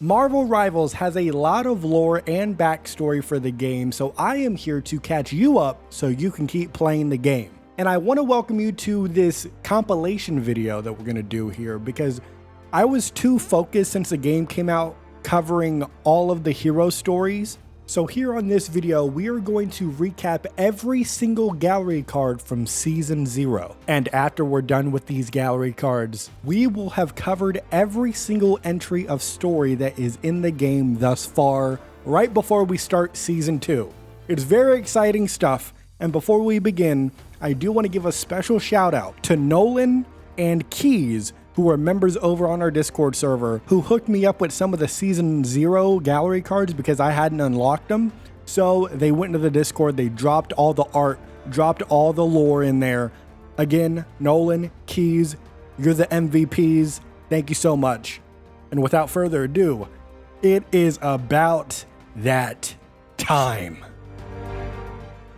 Marvel Rivals has a lot of lore and backstory for the game, so I am here to catch you up so you can keep playing the game. And I want to welcome you to this compilation video that we're going to do here because I was too focused since the game came out covering all of the hero stories. So here on this video, we are going to recap every single gallery card from Season 0. And after we're done with these gallery cards, we will have covered every single entry of story that is in the game thus far, right before we start Season 2. It's very exciting stuff, and before we begin, I do want to give a special shout out to Nolan and Keys, who are members over on our Discord server, who hooked me up with some of the Season 0 gallery cards because I hadn't unlocked them. So they went into the Discord, they dropped all the art, dropped all the lore in there. Again, Nolan, Keys, you're the MVPs. Thank you so much. And without further ado, it is about that time.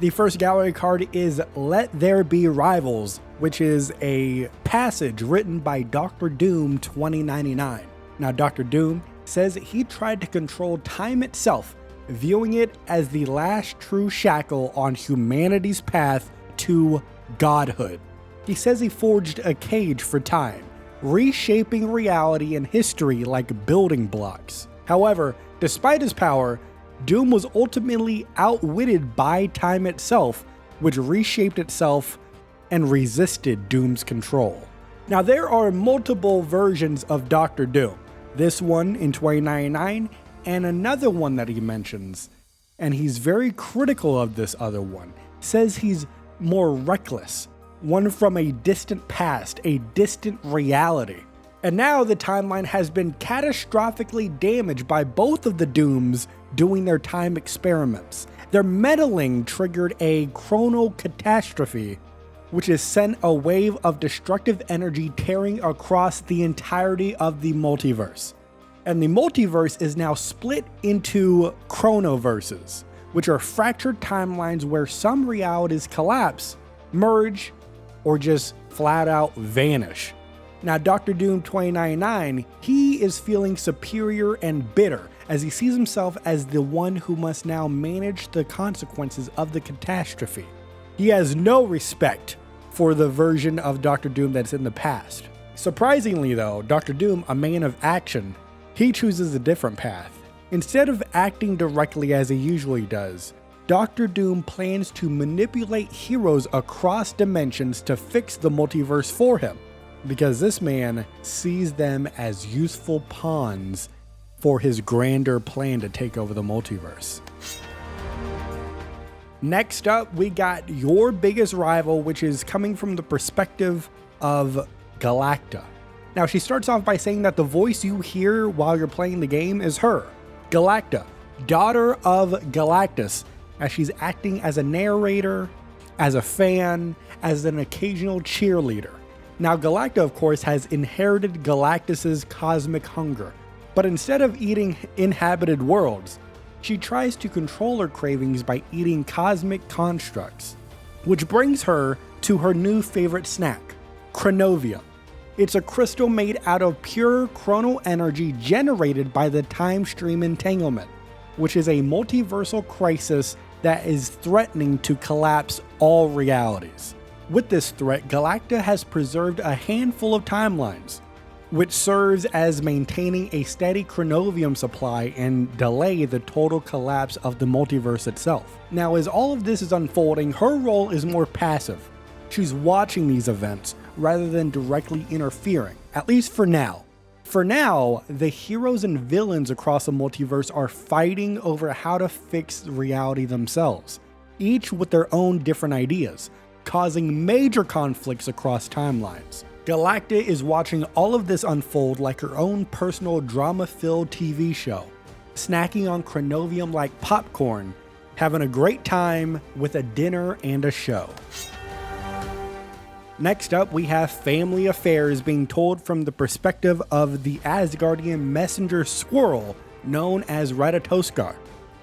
The first gallery card is Let There Be Rivals, which is a passage written by Dr. Doom 2099. Now, Dr. Doom says he tried to control time itself, viewing it as the last true shackle on humanity's path to godhood. He says he forged a cage for time, reshaping reality and history like building blocks. However, despite his power, Doom was ultimately outwitted by time itself, which reshaped itself and resisted Doom's control. Now, there are multiple versions of Dr. Doom. This one in 2099 and another one that he mentions, and he's very critical of this other one, says he's more reckless, one from a distant past, a distant reality. And now the timeline has been catastrophically damaged by both of the Dooms doing their time experiments. Their meddling triggered a chrono catastrophe, which has sent a wave of destructive energy tearing across the entirety of the multiverse. And the multiverse is now split into chronoverses, which are fractured timelines where some realities collapse, merge, or just flat out vanish. Now, Dr. Doom 2099, he is feeling superior and bitter as he sees himself as the one who must now manage the consequences of the catastrophe. He has no respect for the version of Dr. Doom that's in the past. Surprisingly though, Dr. Doom, a man of action, he chooses a different path. Instead of acting directly as he usually does, Dr. Doom plans to manipulate heroes across dimensions to fix the multiverse for him, because this man sees them as useful pawns for his grander plan to take over the multiverse. Next up, we got your biggest rival, which is coming from the perspective of Galacta. Now, she starts off by saying that the voice you hear while you're playing the game is her, Galacta, daughter of Galactus, as she's acting as a narrator, as a fan, as an occasional cheerleader. Now, Galacta, of course, has inherited Galactus's cosmic hunger, but instead of eating inhabited worlds, she tries to control her cravings by eating cosmic constructs, which brings her to her new favorite snack, Chronovium. It's a crystal made out of pure chrono energy generated by the time stream entanglement, which is a multiversal crisis that is threatening to collapse all realities. With this threat, Galacta has preserved a handful of timelines, which serves as maintaining a steady chronovium supply and delay the total collapse of the multiverse itself. Now, as all of this is unfolding, her role is more passive. She's watching these events rather than directly interfering, at least for now. For now, the heroes and villains across the multiverse are fighting over how to fix reality themselves, each with their own different ideas, causing major conflicts across timelines. Galacta is watching all of this unfold like her own personal drama-filled TV show, snacking on chronovium like popcorn, having a great time with a dinner and a show. Next up, we have family affairs being told from the perspective of the Asgardian messenger squirrel known as Ratatoskar.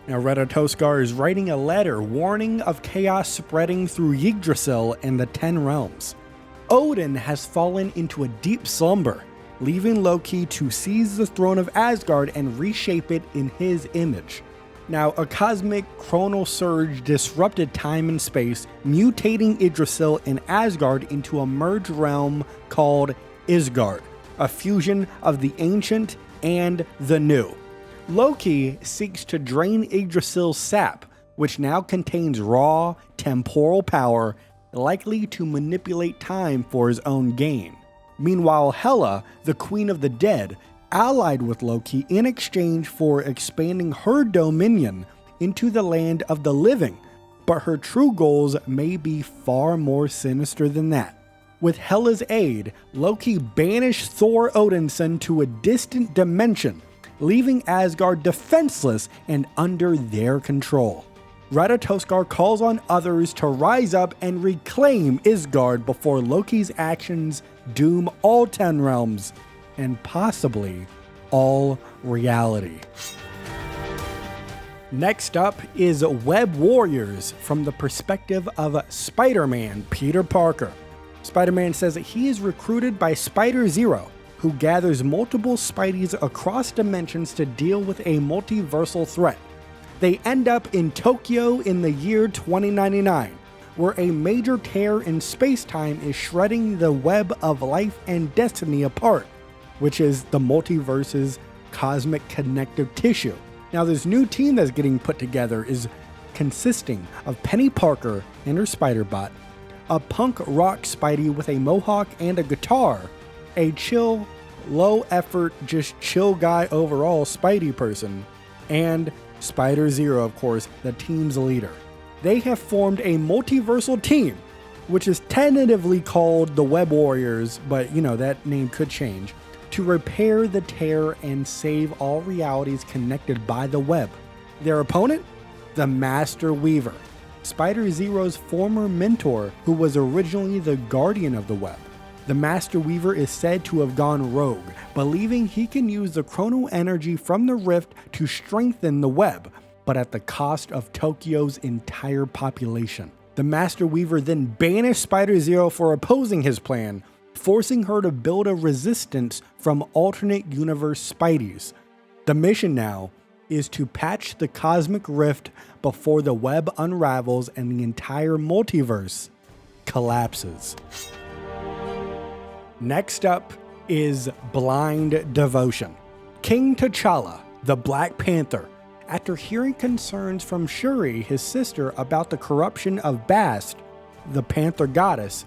Now, Ratatoskar is writing a letter warning of chaos spreading through Yggdrasil and the 10 realms. Odin has fallen into a deep slumber, leaving Loki to seize the throne of Asgard and reshape it in his image. Now, a cosmic chronal surge disrupted time and space, mutating Yggdrasil and Asgard into a merged realm called Isgard, a fusion of the ancient and the new. Loki seeks to drain Yggdrasil's sap, which now contains raw, temporal power, likely to manipulate time for his own gain. Meanwhile, Hela, the Queen of the Dead, allied with Loki in exchange for expanding her dominion into the land of the living, but her true goals may be far more sinister than that. With Hela's aid, Loki banished Thor Odinson to a distant dimension, leaving Asgard defenseless and under their control. Ratatoskar calls on others to rise up and reclaim Isgard before Loki's actions doom all 10 realms, and possibly all reality. Next up is Web Warriors from the perspective of Spider-Man Peter Parker. Spider-Man says that he is recruited by Spider-Zero, who gathers multiple Spideys across dimensions to deal with a multiversal threat. They end up in Tokyo in the year 2099, where a major tear in space-time is shredding the web of life and destiny apart, which is the multiverse's cosmic connective tissue. Now, this new team that's getting put together is consisting of Penny Parker and her Spider-Bot, a punk rock Spidey with a mohawk and a guitar, a chill, low-effort, just chill guy overall Spidey person, and Spider-Zero, of course, the team's leader. They have formed a multiversal team, which is tentatively called the Web Warriors, but that name could change, to repair the tear and save all realities connected by the web. Their opponent? The Master Weaver, Spider-Zero's former mentor, who was originally the guardian of the web. The Master Weaver is said to have gone rogue, believing he can use the chrono energy from the rift to strengthen the web, but at the cost of Tokyo's entire population. The Master Weaver then banished Spider-Zero for opposing his plan, forcing her to build a resistance from alternate universe Spideys. The mission now is to patch the cosmic rift before the web unravels and the entire multiverse collapses. Next up is Blind Devotion. King T'Challa, the Black Panther, after hearing concerns from Shuri, his sister, about the corruption of Bast, the Panther goddess,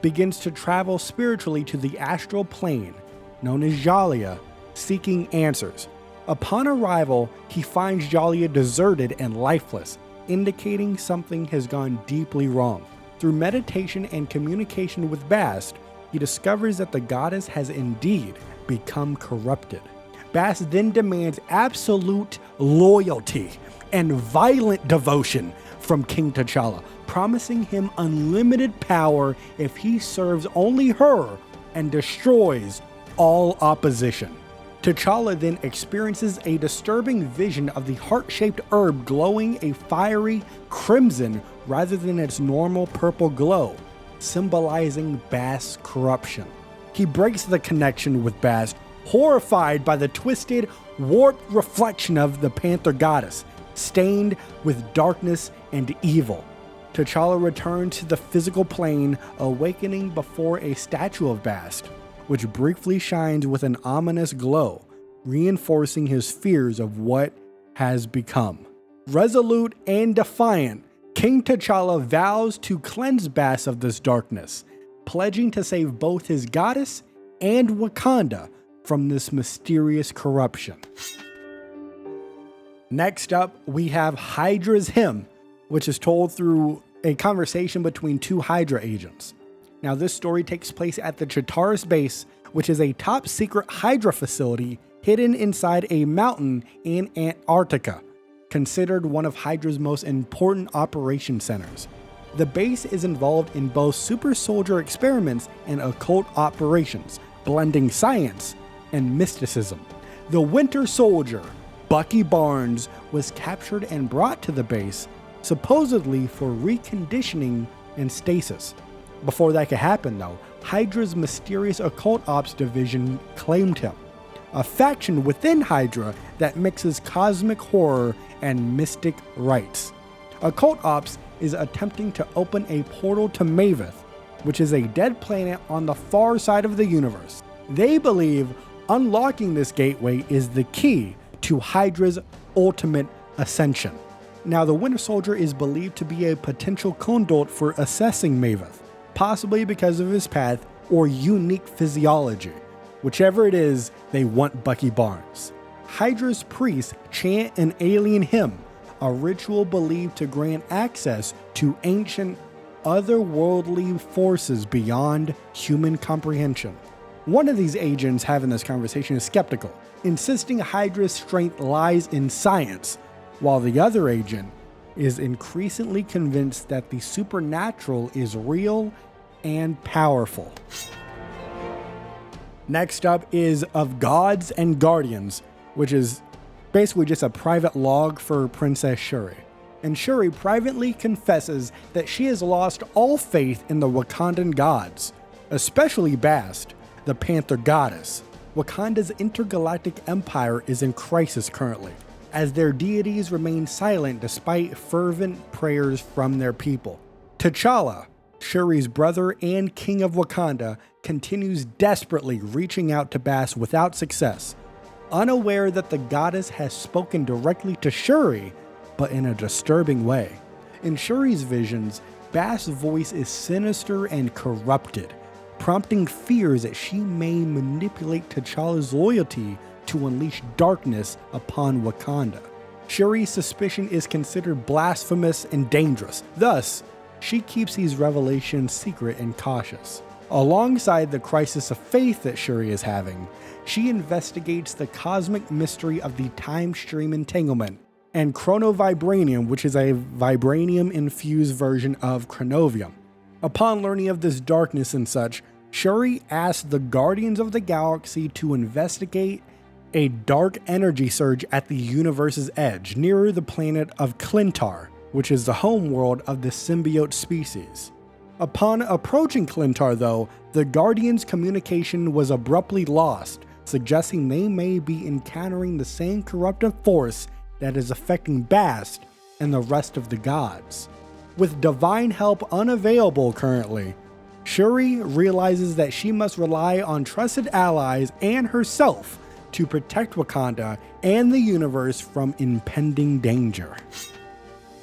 begins to travel spiritually to the astral plane, known as Jalia, seeking answers. Upon arrival, he finds Jalia deserted and lifeless, indicating something has gone deeply wrong. Through meditation and communication with Bast, he discovers that the goddess has indeed become corrupted. Bast then demands absolute loyalty and violent devotion from King T'Challa, promising him unlimited power if he serves only her and destroys all opposition. T'Challa then experiences a disturbing vision of the heart-shaped herb glowing a fiery crimson rather than its normal purple glow, symbolizing Bast's corruption. He breaks the connection with Bast, horrified by the twisted, warped reflection of the Panther goddess, stained with darkness and evil. T'Challa returns to the physical plane, awakening before a statue of Bast, which briefly shines with an ominous glow, reinforcing his fears of what has become. Resolute and defiant, King T'Challa vows to cleanse Bast of this darkness, pledging to save both his goddess and Wakanda from this mysterious corruption. Next up, we have Hydra's Hymn, which is told through a conversation between two Hydra agents. Now, this story takes place at the Chitaris base, which is a top secret Hydra facility hidden inside a mountain in Antarctica, considered one of Hydra's most important operation centers. The base is involved in both super soldier experiments and occult operations, blending science and mysticism. The Winter Soldier, Bucky Barnes, was captured and brought to the base, supposedly for reconditioning and stasis. Before that could happen though, Hydra's mysterious occult ops division claimed him, a faction within Hydra that mixes cosmic horror and mystic rites. Occult Ops is attempting to open a portal to Maveth, which is a dead planet on the far side of the universe. They believe unlocking this gateway is the key to Hydra's ultimate ascension. Now, the Winter Soldier is believed to be a potential conduit for assessing Maveth, possibly because of his path or unique physiology. Whichever it is, they want Bucky Barnes. Hydra's priests chant an alien hymn, a ritual believed to grant access to ancient, otherworldly forces beyond human comprehension. One of these agents having this conversation is skeptical, insisting Hydra's strength lies in science, while the other agent is increasingly convinced that the supernatural is real and powerful. Next up is Of Gods and Guardians, which is basically just a private log for Princess Shuri. And Shuri privately confesses that she has lost all faith in the Wakandan gods, especially Bast, the Panther goddess. Wakanda's intergalactic empire is in crisis currently, as their deities remain silent despite fervent prayers from their people. T'Challa, Shuri's brother and king of Wakanda, continues desperately reaching out to Bast without success, unaware that the goddess has spoken directly to Shuri, but in a disturbing way. In Shuri's visions, Bast's voice is sinister and corrupted, prompting fears that she may manipulate T'Challa's loyalty to unleash darkness upon Wakanda. Shuri's suspicion is considered blasphemous and dangerous, thus, she keeps these revelations secret and cautious. Alongside the crisis of faith that Shuri is having, she investigates the cosmic mystery of the time stream entanglement and chronovibranium, which is a vibranium-infused version of chronovium. Upon learning of this darkness and such, Shuri asks the Guardians of the Galaxy to investigate a dark energy surge at the universe's edge, nearer the planet of Clintar, which is the homeworld of the symbiote species. Upon approaching Clintar, though, the Guardians' communication was abruptly lost, suggesting they may be encountering the same corruptive force that is affecting Bast and the rest of the gods. With divine help unavailable currently, Shuri realizes that she must rely on trusted allies and herself to protect Wakanda and the universe from impending danger.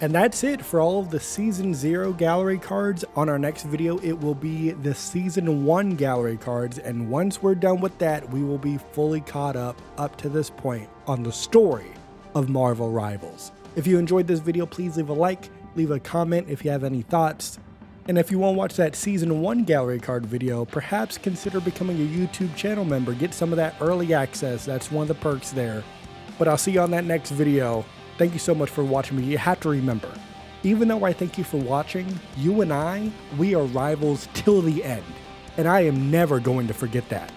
And that's it for all of the Season 0 gallery cards. On our next video, it will be the Season 1 gallery cards, and once we're done with that, we will be fully caught up to this point on the story of Marvel Rivals. If you enjoyed this video, please leave a like, leave a comment if you have any thoughts, and if you want to watch that Season 1 gallery card video, perhaps consider becoming a YouTube channel member. Get some of that early access, that's one of the perks there. But I'll see you on that next video. Thank you so much for watching me. You have to remember, even though I thank you for watching, you and I, we are rivals till the end. And I am never going to forget that.